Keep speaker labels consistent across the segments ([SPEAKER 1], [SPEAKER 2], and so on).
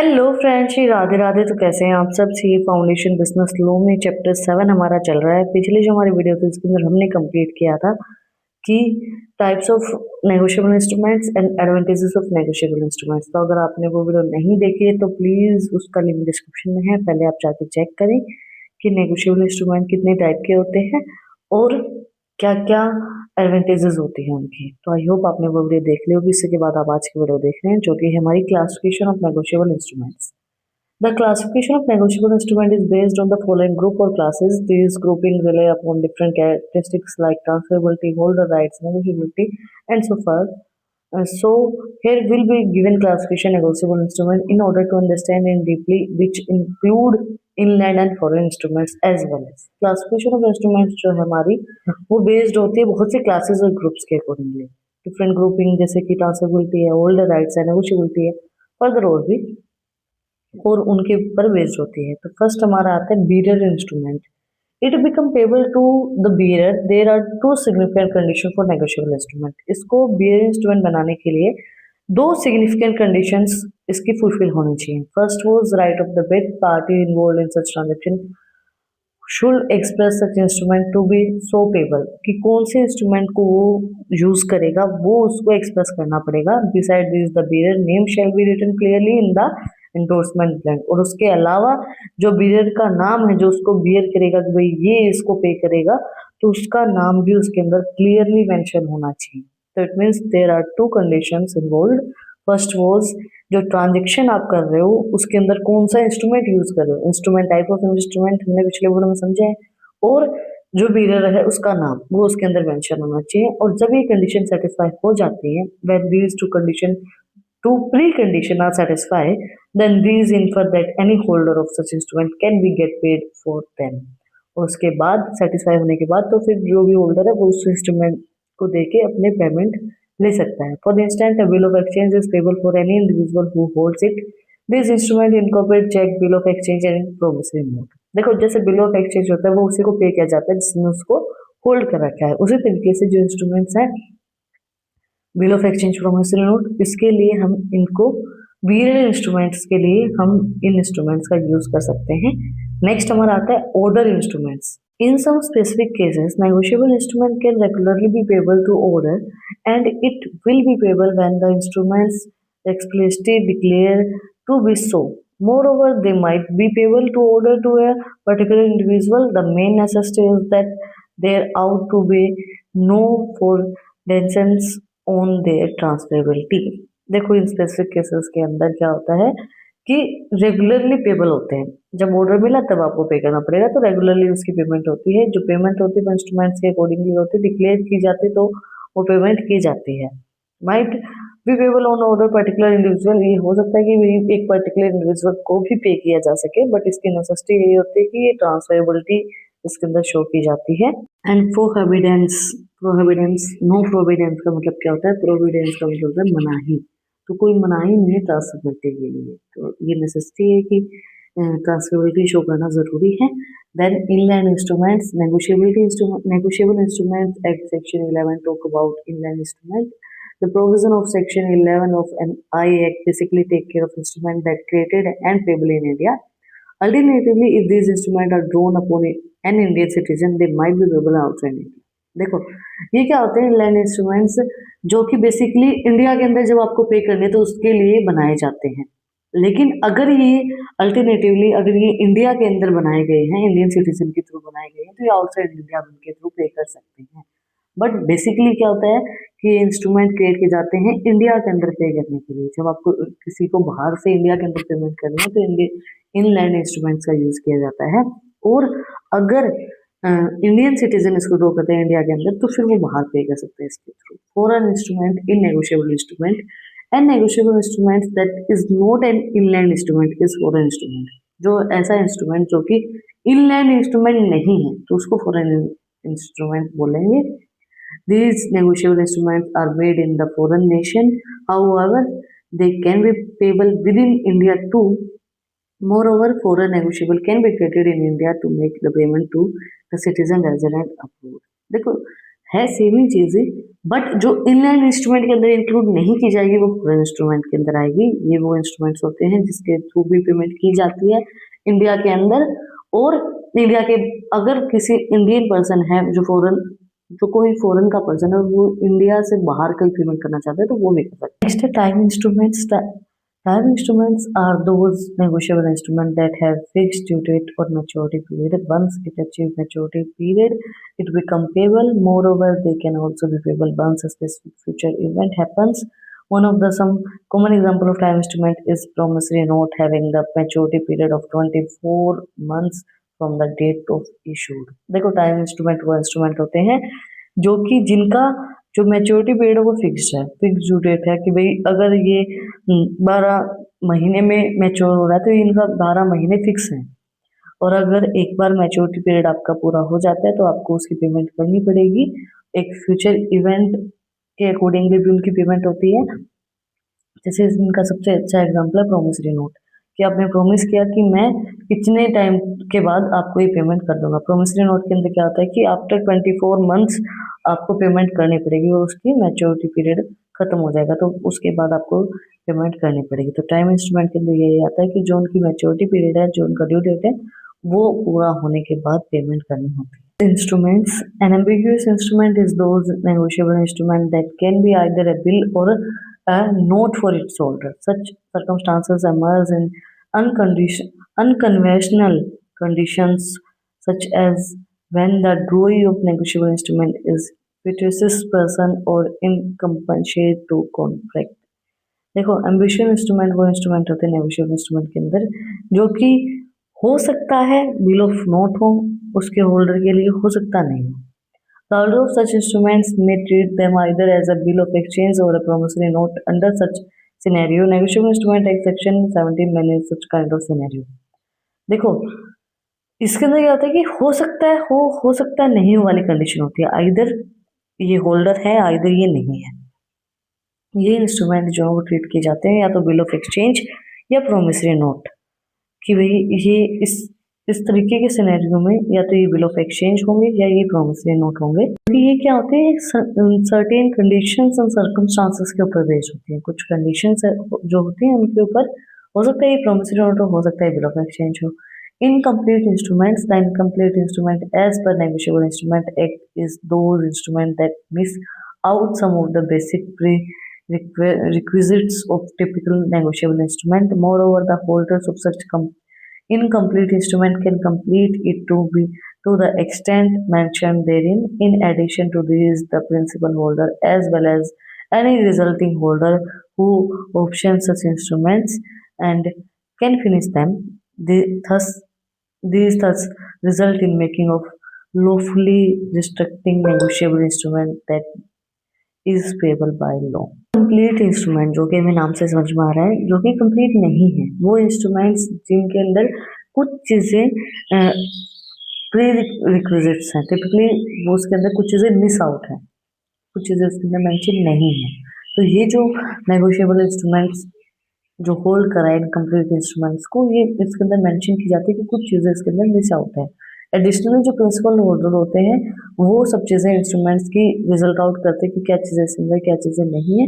[SPEAKER 1] Hello friends, Shri Radhe Radhe. तो कैसे हैं आप सब? सी फाउंडेशन बिजनेस लॉ में चैप्टर 7 हमारा चल रहा है। पिछले जो हमारी वीडियो थी उसके अंदर हमने कंप्लीट किया था कि types of negotiable instruments and advantages of negotiable instruments. तो अगर आपने वो वीडियो नहीं देखी है तो प्लीज उसका लिंक डिस्क्रिप्शन में है, पहले आप जाके चेक करें कि नेगोशिएबल इंस्ट्रूमेंट कितने टाइप के होते हैं और क्या क्या एडवांटेजेस होती हैं उनकी। तो आई होप आपने वो वीडियो देख ली होगी। इसके बाद आप आज की वीडियो देख रहे हैं जो कि है हमारी classification of negotiable instruments. The classification of negotiable instrument is based on the following group or classes. These grouping rely upon different characteristics like transferability, holder rights, negotiability, and so forth. So here will be given classification negotiable instrument in order to understand in deeply, which include inland and foreign instruments as well as classification of instruments जो है हमारी वो based होती है बहुत से classes और groups के accordingly. Different grouping जैसे कि transferability है, holder rights है, negotiability है, further और भी और उनके ऊपर बेस्ड होती है। तो फर्स्ट हमारा आता है bearer instrument. It become payable to the bearer there are two significant condition for negotiable instrument. इसको बीरर इंस्ट्रूमेंट बनाने के लिए दो सिग्निफिकेंट कंडीशंस इसकी फुलफिल होनी चाहिए। First was right of the bid party involve in such transaction should express such instrument to be so payable कि कौन से इंस्ट्रूमेंट को वो यूज करेगा वो उसको एक्सप्रेस करना पड़ेगा। Beside this the bearer name shall be written clearly in the endorsement blank. और उसके अलावा जो बीयर का नाम है जो उसको बियर करेगा कि भाई ये इसको पे करेगा तो उसका नाम भी उसके अंदर क्लियरली मेंशन होना चाहिए। तो it means there are two conditions involve. First was जो ट्रांजेक्शन आप कर रहे हो उसके अंदर कौन सा इंस्ट्रूमेंट यूज कर रहे हो, इंस्ट्रूमेंट टाइप ऑफ इंस्ट्रूमेंट हमने पिछले वीडियो में समझा है, और जो बीयर है उसका नाम वो उसके अंदर मेंशन होना चाहिए। और जब ये कंडीशन सेटिस्फाई हो जाती है when these two condition two preconditions are satisfied, then these infer that any holder of such instrument can be get paid for them. और उसके बाद सेटिस्फाई होने के बाद तो फिर जो भी होल्डर है वो उस इंस्ट्रूमेंट को देके अपने पेमेंट ले सकता है। For instant a bill of exchange is payable for any individual who holds it. This instrument incorporate cheque, bill of exchange and promissory note. देखो जैसे बिल ऑफ एक्सचेंज होता है वो उसी को पे किया जाता है जिसने उसको होल्ड कर रखा है। उसी तरीके से जो इंस्ट्रूमेंट्स हैं bill of exchange, promissory note, इसके लिए हम इनको बीरर इंस्ट्रूमेंट्स के लिए हम इन इंस्ट्रूमेंट्स का यूज कर सकते हैं। नेक्स्ट हमारा आता है order instruments. In some specific cases negotiable instrument can regularly be payable to order and it will be payable when the instruments explicitly declare to be so. Moreover, they might be payable to order to a particular individual. The main necessity is that there ought to be no forbearance on their transferability. देखो in specific cases के अंदर क्या होता है कि regularly payable होते हैं। जब ऑर्डर मिला तब आपको पे करना पड़ेगा, तो रेगुलरली उसकी पेमेंट होती है। जो पेमेंट होती है इंस्ट्रूमेंट्स के अकॉर्डिंगली होती है, डिक्लेयर की जाती है तो वो पेमेंट की जाती है। Might be payable on order particular individual. ये हो सकता है कि एक पर्टिकुलर इंडिविजुअल को भी पे किया जा सके, बट इसकी नेसेसिटी यही होती है कि ये ट्रांसफरेबिलिटी इसके अंदर शो की जाती है। एंड प्रोहिबिडेंस, प्रोहिबिडेंस, नो प्रोविडेंस का मतलब क्या होता है? प्रोविडेंस का मतलब होता है मनाही। तो कोई मनाही नहीं है ट्रांसफरेबिलिटी के लिए, तो ये नेसेसिटी है कि ट्रांसफरेबिलिटी शो करना जरूरी है। Then inland instruments, negotiable instruments act section 11 talk about inland instrument. The provision of section 11 of an I Act basically take care of instruments that created and payable in India. Alternatively, if these instruments are drawn upon an Indian citizen, they might be payable outside India. देखो ये क्या होते हैं inland instruments जो कि basically India के अंदर जब आपको पे करने तो उसके लिए बनाए जाते हैं। लेकिन अगर ये अल्टरनेटिवली अगर ये इंडिया के अंदर बनाए गए हैं, इंडियन सिटीजन के थ्रू बनाए गए हैं, तो ये आउटसाइड इंडिया उनके थ्रू पे कर सकते हैं। बट बेसिकली क्या होता है कि इंस्ट्रूमेंट क्रिएट किए जाते हैं इंडिया के अंदर पे करने के लिए। जब आपको किसी को बाहर से इंडिया के अंदर पेमेंट करनी है तो इनलैंड इंस्ट्रूमेंट्स का यूज किया जाता है। और अगर इंडियन सिटीजन इसको ड्रॉ करते हैं इंडिया के अंदर तो फिर वो बाहर पे कर सकते हैं इसके through. Foreign instrument, in negotiable instrument and negotiable instrument that is not an inland instrument is foreign instrument. जो ऐसा इंस्ट्रूमेंट जो कि इनलैंड इंस्ट्रूमेंट नहीं है तो उसको फॉरेन इंस्ट्रूमेंट बोलेंगे। These negotiable instruments are made in the foreign nation. However, they can be payable within India too. Moreover, foreign negotiable can be created in India to make the payment to the citizen resident abroad. देखो है same ही चीज़ें, but जो inland instrument के अंदर include नहीं की जाएगी वो फॉरेन इंस्ट्रूमेंट के अंदर आएगी। ये वो इंस्ट्रूमेंट्स होते हैं जिसके थ्रू भी पेमेंट की जाती है इंडिया के अंदर, और इंडिया के अगर किसी इंडियन पर्सन है जो कोई फॉरेन का पर्सन है वो इंडिया से बाहर कहीं पेमेंट करना चाहता है तो वो भी कर सकता है। नेक्स्ट है time instruments. Time instruments are those negotiable instruments that have fixed due date or maturity period. Once it achieves maturity period, it becomes payable. Moreover, they can also be payable once a specific future event happens. One of the some common example of time instrument is promissory note having the maturity period of 24 months from the date of issued. देखो time instrument वो instrument होते हैं जो कि जिनका जो maturity period है वो फिक्स्ड है, फिक्स ड्यू डेट है कि भाई अगर ये 12 महीने में मैच्योर हो रहा है तो इनका 12 महीने फिक्स है, और अगर एक बार मैच्योरिटी पीरियड आपका पूरा हो जाता है तो आपको उसकी पेमेंट करनी पड़ेगी। एक फ्यूचर इवेंट के अकॉर्डिंगली भी उनकी पेमेंट होती है। जैसे इनका सबसे अच्छा एग्जाम्पल है प्रोमिसरी नोट, कि आपने प्रॉमिस किया कि मैं कितने टाइम के बाद आपको ये पेमेंट कर दूंगा। प्रोमिसरी नोट के अंदर क्या होता है कि आफ्टर 24 मंथ्स आपको पेमेंट करनी पड़ेगी और उसकी मैच्योरिटी पीरियड खत्म हो जाएगा तो उसके बाद आपको पेमेंट करनी पड़ेगी। तो टाइम इंस्ट्रूमेंट के अंदर यही आता है कि जो उनकी मैच्योरिटी पीरियड है, जो उनका ड्यू डेट है, वो पूरा होने के बाद पेमेंट करनी होती है। Instruments. An ambiguous instrument is those negotiable instrument that can be either a bill or a note for its holder. Such circumstances emerge in unconventional conditions, such as when the drawee of negotiable instrument is fictitious person or incompensate to contract. देखो ambitious instrument वो instrument होते हैं negotiable instrument के अंदर जो कि हो सकता है बिल ऑफ नोट हो उसके होल्डर के लिए, हो सकता नहीं हो। The holder of such instruments may treat them either as a bill of exchange or a promissory note. Under such scenario, Negotiable Instrument Act Section 17 manage such kind of scenario. देखो इसके अंदर क्या होता है कि हो सकता है हो सकता है नहीं हो वाली कंडीशन होती है, आइदर ये होल्डर है आइदर ये नहीं है। ये इंस्ट्रूमेंट जो है वो ट्रीट किए जाते हैं या तो बिल ऑफ एक्सचेंज या प्रोमिसरी नोट, कि भाई ये इस तरीके के सिनेरियो में या तो ये बिल ऑफ एक्सचेंज होंगे या ये प्रोमिसरी नोट होंगे। तो ये क्या होते हैं, सर्टेन कंडीशंस एंड सर्कमस्टांसेस के ऊपर बेस्ड होती हैं। कुछ कंडीशंस जो होती हैं उनके ऊपर हो सकता है ये प्रोमिसरी नोट हो सकता है बिल ऑफ एक्सचेंज हो। Incomplete instruments. The incomplete instrument as per Negotiable Instrument Act is those instruments that miss out some of the basic requisites of typical negotiable instrument. Moreover, the holders of such incomplete instrument can complete it to the extent mentioned therein. In addition to these, the principal holder as well as any resulting holder who options such instruments and can finish them. These thus result in making of lawfully restricting negotiable instrument that is payable by law. Complete instrument जो कि हमें नाम से समझ में आ रहा है जो कि कंप्लीट नहीं है, वो इंस्ट्रूमेंट्स जिनके अंदर कुछ चीज़ें प्री रिक्विजिट्स हैं, टिपिकली वो उसके अंदर कुछ चीज़ें मिस आउट हैं, कुछ चीज़ें उसके अंदर मेंशन नहीं है। तो ये जो नेगोशिएबल इंस्ट्रूमेंट्स जो होल्ड करा है इनकम्प्लीट इंस्ट्रूमेंट्स को, ये इसके अंदर मेंशन की जाती है कि कुछ चीज़ें इसके अंदर मिस आउट है। एडिशनली जो प्रिंसिपल होल्डर होते हैं वो सब चीज़ें इंस्ट्रूमेंट्स की रिजल्ट आउट करते हैं कि क्या चीज़ें इसके अंदर क्या चीज़ें नहीं है,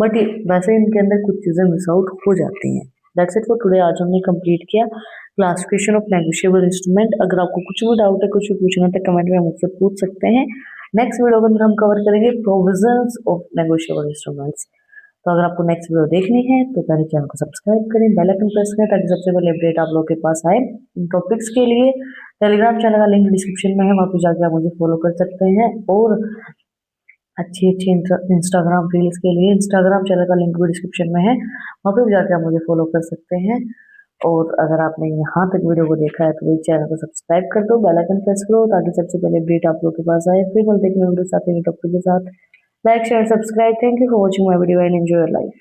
[SPEAKER 1] बट वैसे इनके अंदर कुछ चीज़ें मिस आउट हो जाती हैं। That's it for today. आज हमने कंप्लीट किया क्लासिफिकेशन ऑफ नेगोशिएबल इंस्ट्रूमेंट। अगर आपको कुछ भी डाउट है, कुछ भी पूछना है तो कमेंट में मुझसे पूछ सकते हैं। नेक्स्ट वीडियो के अंदर हम कवर करेंगे प्रोविजंस ऑफ नेगोशिएबल इंस्ट्रूमेंट्स। तो अगर आपको नेक्स्ट वीडियो देखनी है तो पहले चैनल को सब्सक्राइब करें, बेल आइकन प्रेस करें ताकि सबसे पहले अपडेट आप लोगों के पास आए। इन टॉपिक्स के लिए टेलीग्राम चैनल का लिंक डिस्क्रिप्शन में है, वहाँ पे जाके आप मुझे फॉलो कर सकते हैं। और अच्छी इंस्टाग्राम रील्स के लिए इंस्टाग्राम चैनल का लिंक भी डिस्क्रिप्शन में है, वहाँ पे भी जाके आप मुझे फॉलो कर सकते हैं। और अगर आपने यहाँ तक वीडियो को देखा है तो वही चैनल को सब्सक्राइब कर दो, बेल आइकन प्रेस करो ताकि सबसे पहले अपडेट आप लोगों के पास आए। फिर मिलते हैं वीडियो साथ ही टॉपिक के साथ। Like share subscribe. Thank you for watching my video and enjoy your life.